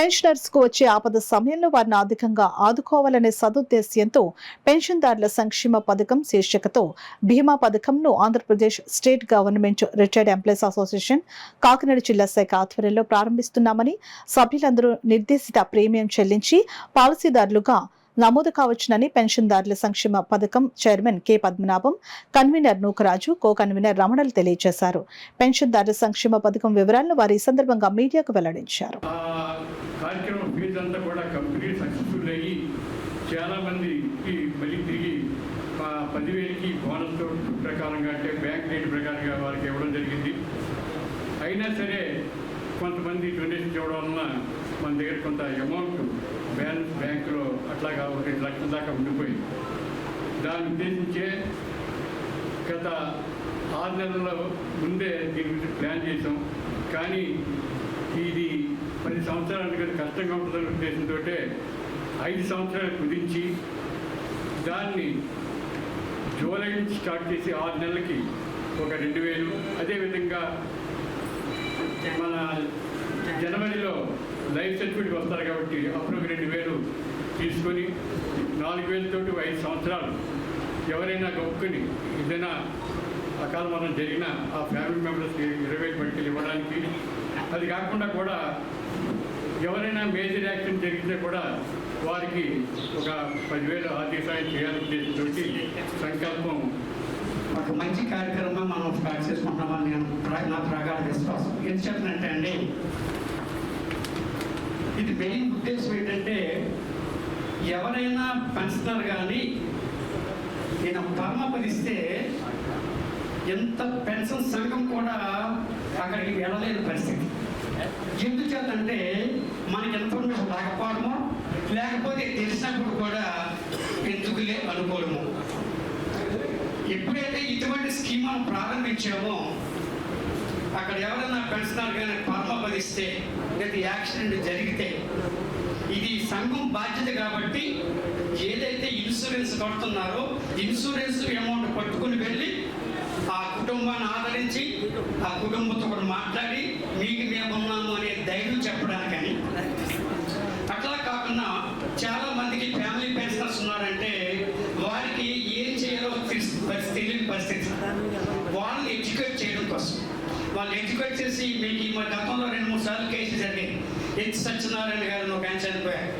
Pensioners కు వచ్చే ఆపద సమయంలో వారిని ఆర్థికంగా ఆదుకోవాలనే సదుద్దేశ్యంతో పెన్షన్దారుల సంక్షేమ పథకం శీర్షికతో బీమా పథకంను Andhra Pradesh state government retired employees association Kakinada జిల్లా శాఖ ఆధ్వర్యంలో ప్రారంభిస్తున్నామని, సభ్యులందరూ నిర్దేశిత ప్రీమియం చెల్లించి పాలసీదారులుగా నమోదు కావచ్చునని పెన్షన్దారుల సంక్షేమ పథకం chairman K Padmanabham, convener Nookaraju, co convener రమణలు తెలియజేశారు. పెన్షన్దారుల సంక్షేమ పథకం వివరాలను వారు ఈ సందర్భంగా మీడియాకు వెల్లడించారు. అయినా సరే కొంతమంది డొనేషన్ చేయడం వలన మన దగ్గర కొంత అమౌంట్ బ్యాలెన్స్ బ్యాంకులో అట్లాగా 1 లక్షల దాకా ఉండిపోయింది. దాన్ని ఉద్దేశించే గత 6 నెలల ముందే దీని గురించి ప్లాన్ చేసాం. కానీ ఇది 10 సంవత్సరాలకు కష్టంగా ఉంటుందనే ఉద్దేశంతో 5 సంవత్సరాలు కుదించి దాన్ని జూలై నుంచి స్టార్ట్ చేసి 6 నెలలకి ఒక 2000, అదేవిధంగా మన జనవరిలో లైఫ్ సర్టిఫికేట్ వస్తారు కాబట్టి అప్పుడు 2000 తీసుకొని 4000 తోటి 5 సంవత్సరాలు ఎవరైనా గొప్పని ఏదైనా అకాల మరణం జరిగినా ఆ ఫ్యామిలీ మెంబర్స్కి 20,000 పట్టుకెళ్ళి ఇవ్వడానికి, అది కాకుండా కూడా ఎవరైనా మేజర్ యాక్సిడెంట్ జరిగితే కూడా వారికి ఒక 10,000 ఆర్థిక సాయం చేయాలని ఉద్దేశంతో సంకల్పం. ఒక మంచి కార్యక్రమం మనం స్టార్ట్ చేసుకుంటామని నా ప్రగాఢ విశ్వాసం. ఏం చెప్పినట్టే అండి, ఇది మెయిన్ ఉద్దేశం ఏంటంటే ఎవరైనా పెన్షనర్ కానీ నేను పరమపదిస్తే ఎంత పెన్షన్ సంఘం కూడా అక్కడికి వెళ్ళలేని పరిస్థితి. ఎందుచేతంటే మనకి ఇన్ఫర్మేషన్ రాకపోవడము, లేకపోతే తెలిసినప్పుడు కూడా ఎందుకులే అనుకోవడము. ఎప్పుడైతే ఇటువంటి స్కీమ్ మనం ప్రారంభించామో అక్కడ ఎవరైనా పెన్షనర్ కానీ పరమపదిస్తే లేదా యాక్సిడెంట్ జరిగితే ఇది సంఘం బాధ్యత కాబట్టి ఏదైతే ఇన్సూరెన్స్ కడుతున్నారో ఇన్సూరెన్స్ అమౌంట్ పట్టుకుని వెళ్ళి ఆ కుటుంబాన్ని ఆదరించి ఆ కుటుంబంతో కూడా మాట్లాడి మీకు మేమున్నాము అనే ధైర్యం చెప్పడానికని. అట్లా కాకుండా చాలా మందికి ఫ్యామిలీ పెన్షనర్స్ ఉన్నారంటే వారికి ఏం చేయాలో తెలియని పరిస్థితి. వాళ్ళని ఎడ్యుకేట్ చేయడం కోసం వాళ్ళు ఎడ్యుకేట్ చేసి మీకు మా గతంలో 2-3 సార్లు కేసులు జరిగాయి. సత్యనారాయణ గారు ఒక ఆయన చనిపోయారు.